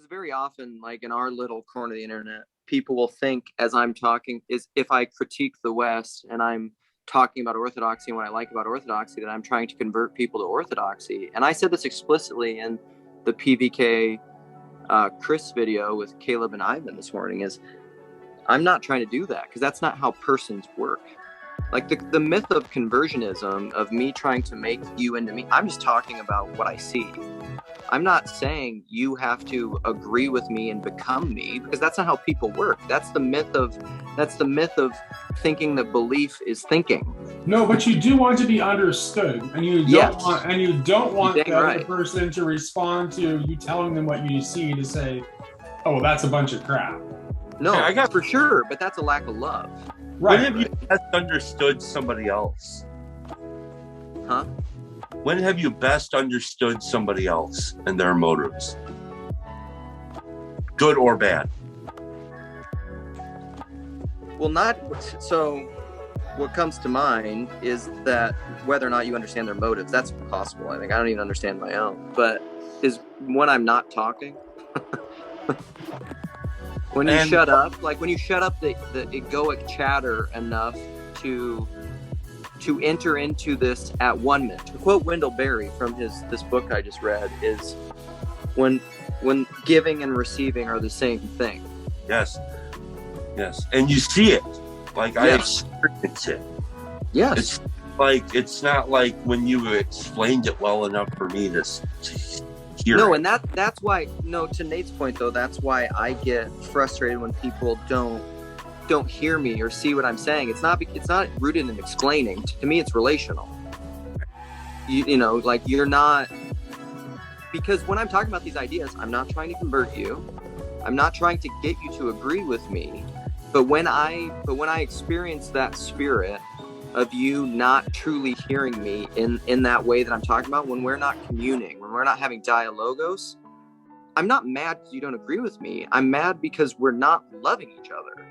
very often, like in our little corner of the internet, people will think as I'm talking is if I critique the West and I'm talking about orthodoxy and what I like about orthodoxy, that I'm trying to convert people to orthodoxy. And I said this explicitly in the PVK Chris video with Caleb and Ivan this morning, is I'm not trying to do that, because that's not how persons work. Like the myth of conversionism, of me trying to make you into me, I'm just talking about what I see. I'm not saying you have to agree with me and become me, because that's not how people work. That's the myth of thinking that belief is thinking. No, but you do want to be understood, and you don't want the other person to respond to you telling them what you see to say, "Oh, well, that's a bunch of crap." No, I got for sure, but that's a lack of love. Right. When have you best understood somebody else? Huh? When have you best understood somebody else and their motives? Good or bad? Well, so what comes to mind is that whether or not you understand their motives, that's possible. I think I don't even understand my own, but is when I'm not talking. When you shut up, like when you shut up the egoic chatter enough to enter into this at 1 minute. To quote Wendell Berry from this book I just read, is when giving and receiving are the same thing. Yes. And you see it. Like I experience it. Yes. It's not like when you explained it well enough for me to hear. No, and that's why, to Nate's point though, that's why I get frustrated when people don't hear me or see what I'm saying. It's not rooted in explaining. To me, it's relational. Like you're not, because when I'm talking about these ideas, I'm not trying to convert you. I'm not trying to get you to agree with me. But when I experience that spirit of you not truly hearing me in that way that I'm talking about, when we're not communing, when we're not having dialogos, I'm not mad because you don't agree with me. I'm mad because we're not loving each other.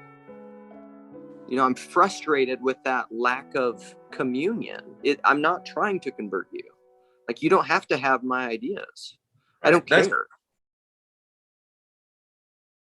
I'm frustrated with that lack of communion. I'm not trying to convert you. Like, you don't have to have my ideas. I don't care.